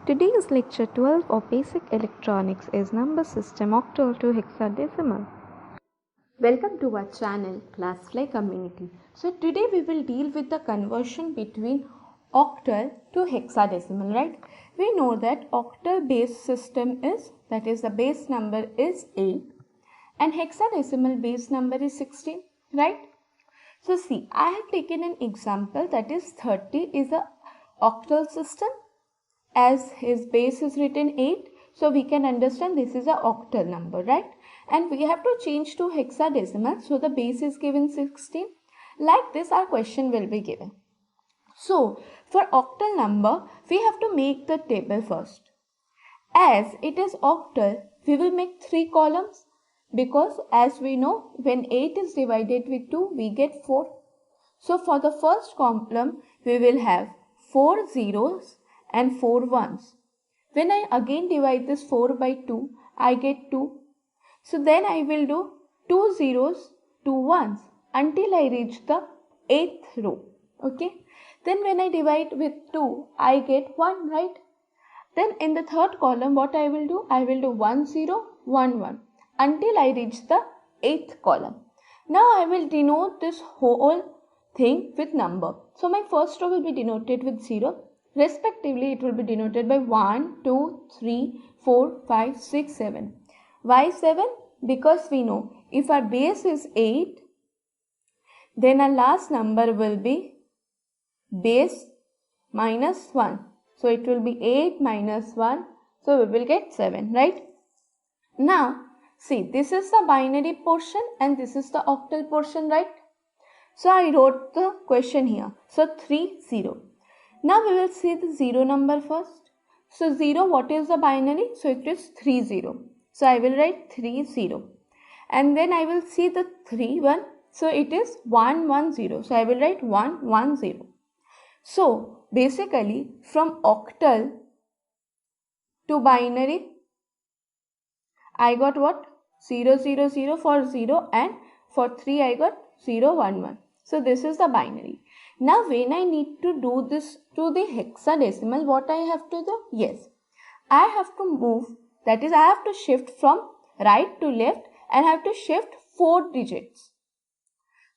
Today's lecture 12 of Basic Electronics is number system octal to hexadecimal. Welcome to our channel Classfly Community. So today we will deal with the conversion between octal to hexadecimal, right? We know that octal base system is, that is the base number is 8 and hexadecimal base number is 16, right? So see, I have taken an example, that is 30 is a octal system. As his base is written 8, so we can understand this is a octal number, right? And we have to change to hexadecimal, so the base is given 16. Like this our question will be given. So for octal number we have to make the table first. As it is octal, we will make 3 columns, because as we know, when 8 is divided with 2 we get 4. So for the first column we will have 4 zeros and 4 ones. When I again divide this 4 by 2, I get 2. So then I will do 2 zeros, 2 ones until I reach the 8th row. Okay. Then when I divide with 2, I get 1, right? Then in the third column, what I will do? I will do 1 0, 1 1 until I reach the 8th column. Now I will denote this whole thing with number. So my first row will be denoted with 0. Respectively, it will be denoted by 1, 2, 3, 4, 5, 6, 7. Why 7? Because we know if our base is 8, then our last number will be base minus 1. So it will be 8 minus 1. So we will get 7, right? Now, see, this is the binary portion and this is the octal portion, right? So I wrote the question here. So 3, 0. Now we will see the 0 number first. So 0, what is the binary? So it is 3, 0. So I will write 3, 0. And then I will see the 3, 1. So it is 1, 1, 0. So I will write 1, 1, 0. So basically from octal to binary, I got what? 0, 0, 0 for 0 and for 3 I got 0, 1, 1. So this is the binary. Now when I need to do this to the hexadecimal, what I have to do? Yes, I have to move, that is I have to shift from right to left and I have to shift 4 digits.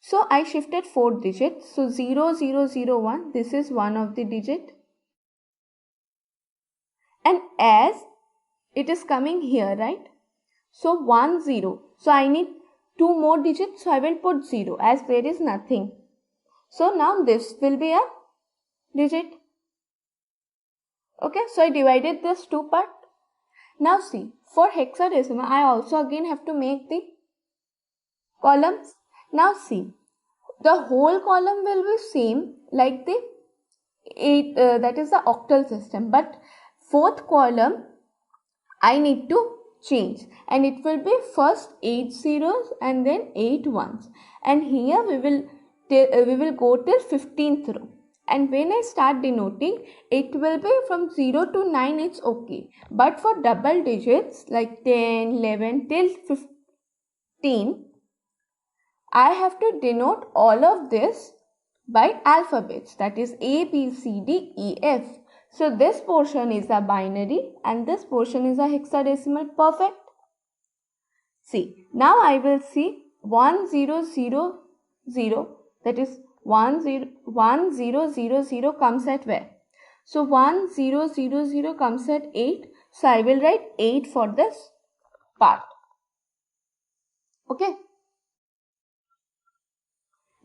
So I shifted 4 digits. So 0, 0, 0, 1, this is one of the digit. And as it is coming here, right? So 1, 0. So I need 2 more digits. So I will put 0 as there is nothing. So now this will be a digit. Okay, so I divided this 2 part. Now see, for hexadecimal, I also again have to make the columns. Now see, the whole column will be same like the 8, that is the octal system. But 4th column, I need to change. And it will be first 8 zeros and then 8 ones. And here we will go till 15th row. And when I start denoting, it will be from 0 to 9, it's okay. But for double digits like 10, 11 till 15, I have to denote all of this by alphabets, that is A, B, C, D, E, F. So this portion is a binary and this portion is a hexadecimal. Perfect. See, now I will see 1 0 0 0, that is 1 0 0 0 comes at where? So 1 0 0 0 comes at 8. So I will write 8 for this part. Okay.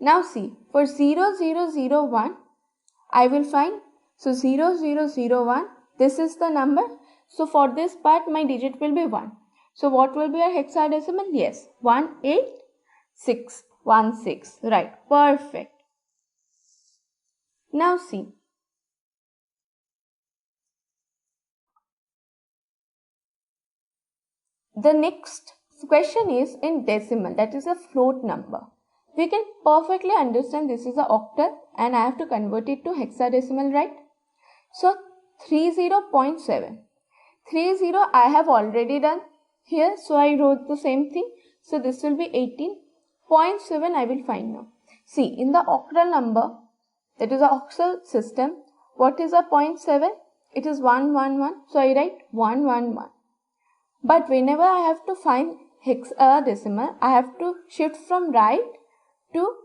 Now see, for 0 0 0 1, I will find, so 0 0 0 1, this is the number. So for this part my digit will be 1. So what will be our hexadecimal? Yes, 1 8 6 1 6. Right, perfect. Now see, the next question is in decimal, that is a float number. We can perfectly understand this is a octal and I have to convert it to hexadecimal, right? So 30.7. 30 I have already done here, so I wrote the same thing. So this will be 18.7 I will find now. See, in the octal number, that is the octal system, what is a 0.7? it is 1 1 1, so I write 1 1 1. But whenever I have to find hexadecimal, I have to shift from left to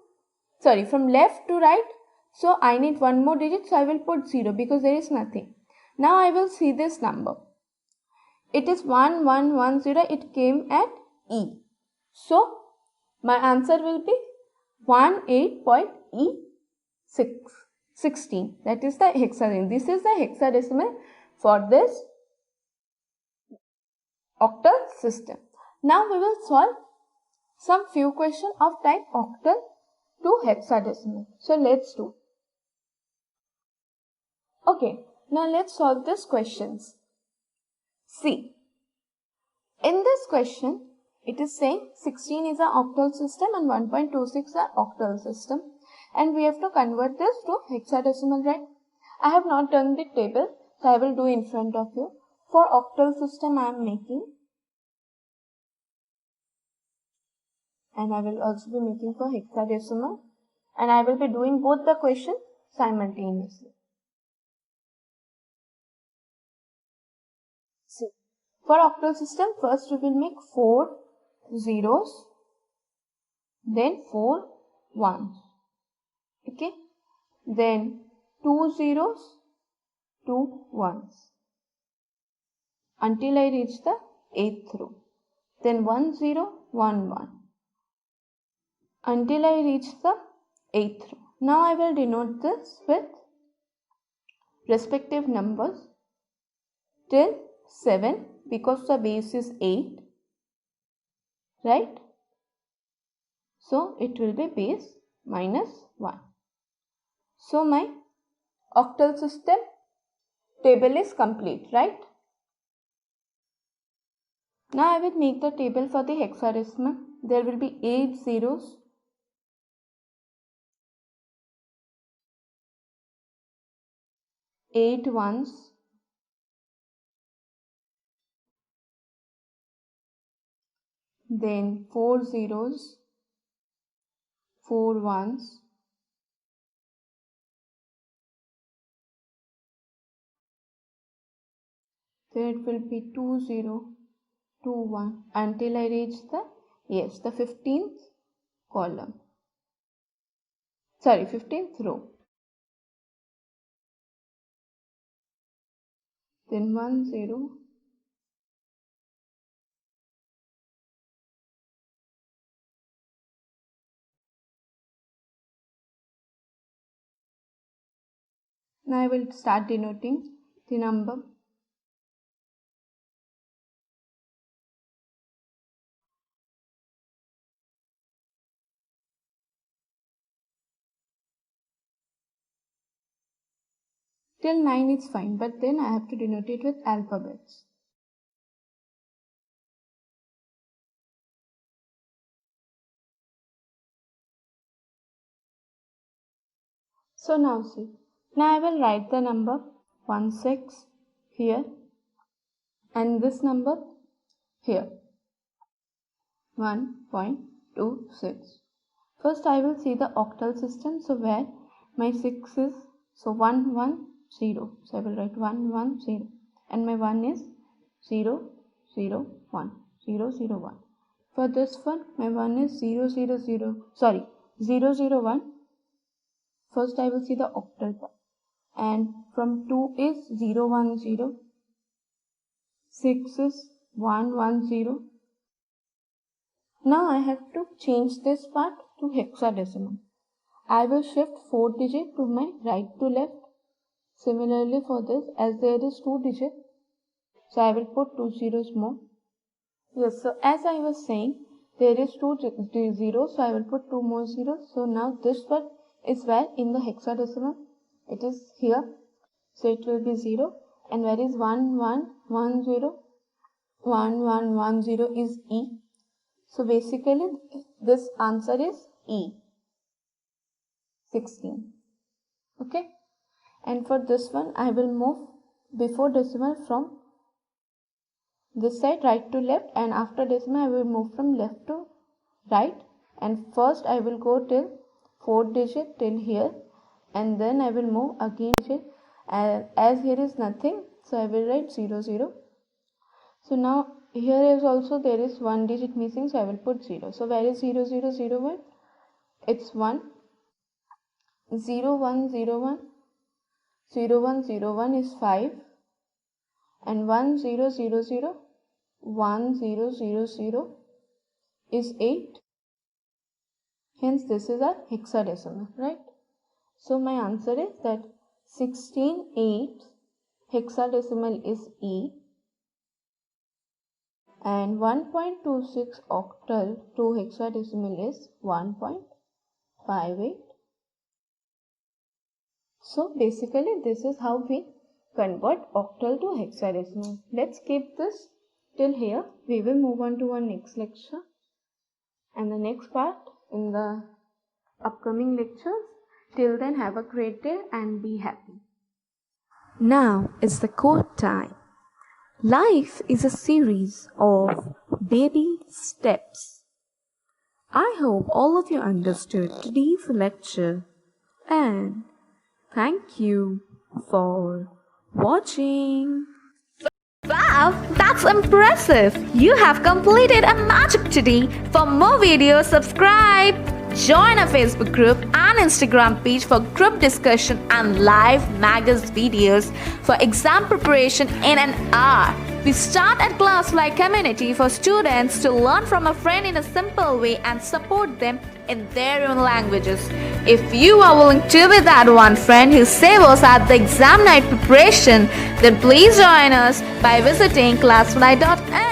right. So I need one more digit, so I will put 0 because there is nothing. Now I will see this number. It is 1110, it came at E. So my answer will be 18.E16. That is the hexadecimal. This is the hexadecimal for this octal system. Now we will solve some few questions of type octal to hexadecimal. So let's do. Okay, now let's solve these questions. See, in this question, it is saying 16 is an octal system and 1.26 an octal system, and we have to convert this to hexadecimal, right? I have not done the table, so I will do in front of you. For octal system I am making, and I will also be making for hexadecimal, and I will be doing both the questions simultaneously. See, for octal system, first we will make 4 zeros, then 4 ones. Okay, then 2 zeros, 2 ones until I reach the 8th row. Then 1 0, 1 1 until I reach the 8th row. Now I will denote this with respective numbers till 7 because the base is 8, right? So it will be base minus 1. So my octal system table is complete, right? Now I will make the table for the hexadecimal. There will be 8 zeros, 8 ones, then 4 zeros, 4 ones, then it will be 2 0, 2 1 until I reach the 15th column. Sorry, 15th row. Then 1 0, now I will start denoting the number. Till 9 is fine, but then I have to denote it with alphabets. So now see, now I will write the number 16 here and this number here, 1.26. First I will see the octal system, so where my 6 is, so 1 1 0, so I will write 1 1 0 and my 1 is 0 0 1 0 0 1. For this one my 1 is 0 0 0, sorry 0 0 1. First I will see the octal part, and from 2 is 0 1 0, 6 is 1 1 0. Now I have to change this part to hexadecimal. I will shift 4 digit to my right to left. Similarly for this, as there is 2 digit, so I will put 2 zeros more. Yes, so as I was saying, there is 2 zeros, so I will put 2 more zeros. So now this one is where in the hexadecimal, it is here, so it will be 0. And where is 1 1 1 0, 1 1 1 0 is E. So basically this answer is E16. Okay, and for this one I will move before decimal from this side right to left, and after decimal I will move from left to right, and first I will go till 4 digit till here, and then I will move again digit as here is nothing, so I will write 0 0. So now here is also there is one digit missing, so I will put 0. So where is 0 0 0 1? It's 1. 0 1 0 1. 0 1 0 1 is 5. And 1 0 0 0. 1 0 0 0 is 8. Hence this is a hexadecimal, right? So my answer is that 16/8 hexadecimal is E, and 1.26 octal to hexadecimal is 1.58. So basically this is how we convert octal to hexadecimal. Let's keep this till here. We will move on to our next lecture and the next part in the upcoming lectures. Till then, have a great day and be happy. Now is the quote time. Life is a series of baby steps. I hope all of you understood today's lecture and thank you for watching. Wow, that's impressive! You have completed a magic today. For more videos, subscribe. Join our Facebook group and Instagram page for group discussion and live magazine videos for exam preparation in an hour. We start at Classfly Community for students to learn from a friend in a simple way and support them in their own languages. If you are willing to be that one friend who saves us at the exam night preparation, then please join us by visiting classfly.in.